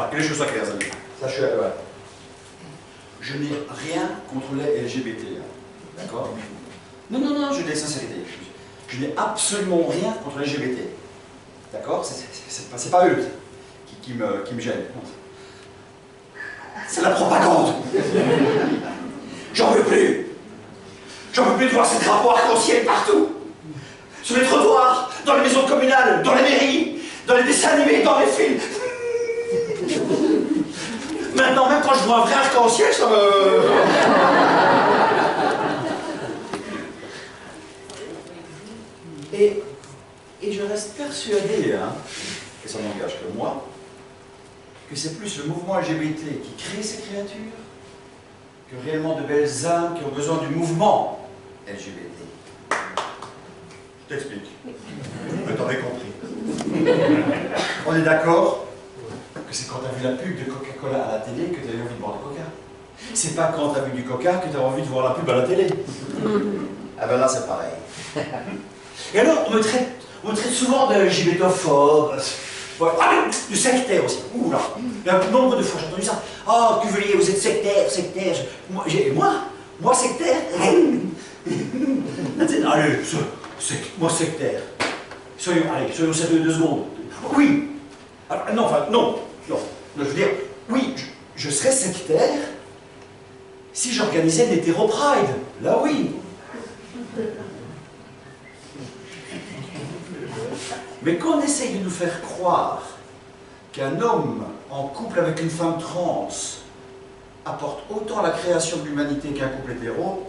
voilà, que les choses soient claires, amis. Ça, je suis voilà. Je n'ai rien contre les LGBT. Hein. D'accord? Non, non, non, je dis la sincérité. Je n'ai absolument rien contre les LGBT. D'accord? C'est pas eux qui me gênent. C'est la propagande. J'en peux plus. J'en peux plus de voir ces drapeaux arc-en-ciel partout. Sur les trottoirs, dans les maisons communales, dans les mairies, dans les dessins animés, dans les films. Maintenant, même quand je vois un vrai arc-en-ciel, ça me... Et je reste persuadé, hein, et ça n'engage que moi, que c'est plus le mouvement LGBT qui crée ces créatures que réellement de belles âmes qui ont besoin du mouvement LGBT. Je t'explique. Mais t'aurais compris. On est d'accord que c'est quand t'as vu la pub de Coca-Cola à la télé que t'as eu envie de boire du Coca. C'est pas quand t'as vu du Coca que t'as envie de voir la pub à la télé. Ah ben là c'est pareil. Et alors on me traite souvent de LGBTophobe. Ah, de sectaire aussi. Ouh là. Il y a un nombre de fois j'ai entendu ça. Oh, que veuillez, vous êtes sectaire, sectaire. Moi sectaire. Allez, moi sectaire. Soyons sérieux 2 secondes. Oui. Alors, non, enfin, non. Je veux dire, oui, je serais sectaire si j'organisais une hétéro-pride. Là, oui. Mais qu'on essaye de nous faire croire qu'un homme en couple avec une femme trans apporte autant à la création de l'humanité qu'un couple hétéro,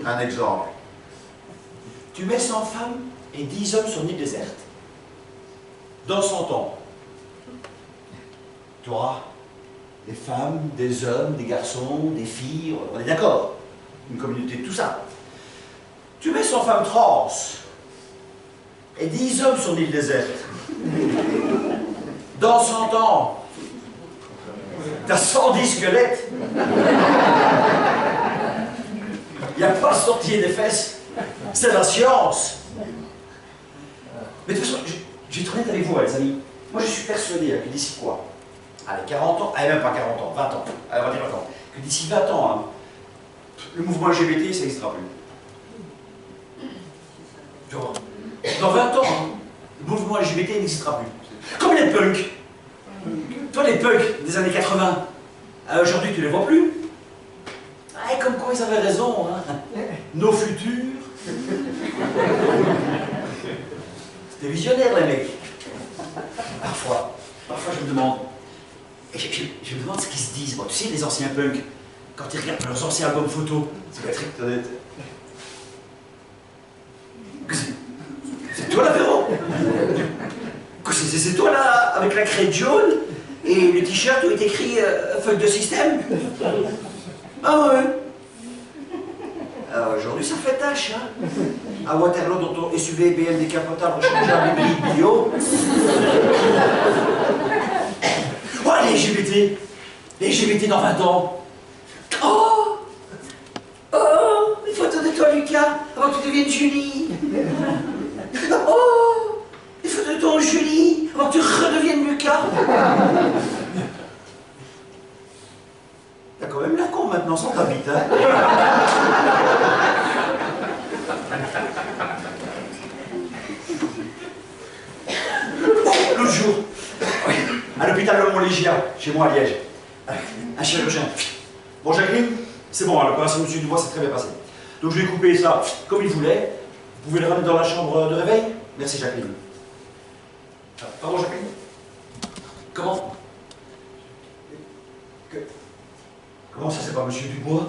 un exemple. Tu mets 100 femmes et 10 hommes sur une île déserte. Dans 100 ans, tu auras des femmes, des hommes, des garçons, des filles, on est d'accord. Une communauté de tout ça. Tu mets 100 femmes trans et 10 hommes sur une île déserte. Dans 100 ans, t'as 110 squelettes. Il n'y a pas sorti des fesses. C'est la science. Mais de toute façon, je vais être honnête avec vous, les amis. Moi, je suis persuadé que d'ici quoi? Allez, 40 ans, allez, même pas 40 ans, 20 ans. Allez, on va dire 20 ans. Que d'ici 20 ans, hein, le mouvement LGBT, ça n'existera plus. Tu vois? Dans 20 ans, hein, le mouvement LGBT n'existera plus. Comme les punks. Toi, les punks des années 80, aujourd'hui, tu les vois plus. Ah, comme quoi ils avaient raison, hein. Nos futurs. C'était visionnaire, les mecs. Parfois je me demande. Et je me demande ce qu'ils se disent. Bon, tu sais, les anciens punks, quand ils regardent leurs anciens albums photos, c'est Patrick honnête. C'est toi l'apéro? C'est toi là, avec la crête jaune et le t-shirt où est écrit fuck de système? Ah ouais. Aujourd'hui ça fait tâche, hein. À Waterloo, dans ton SUV BM décapotable rechangeable hybride bio. Oh, les LGBT dans 20 ans. Oh, une photo de toi, Lucas, avant que tu deviennes Julie. Oh, une photo de toi, Julie, avant que tu redeviennes Lucas. T'as quand même l'air con maintenant, sans ta bite, hein. L'autre jour, à l'hôpital de Montlégia, chez moi à Liège, un chirurgien. Bon, Jacqueline, c'est bon, l'opération de M. Dubois s'est très bien passée. Donc je vais couper ça comme il voulait. Vous pouvez le ramener dans la chambre de réveil? Merci, Jacqueline. Pardon, Jacqueline? Comment? Comment ça, c'est pas M. Dubois?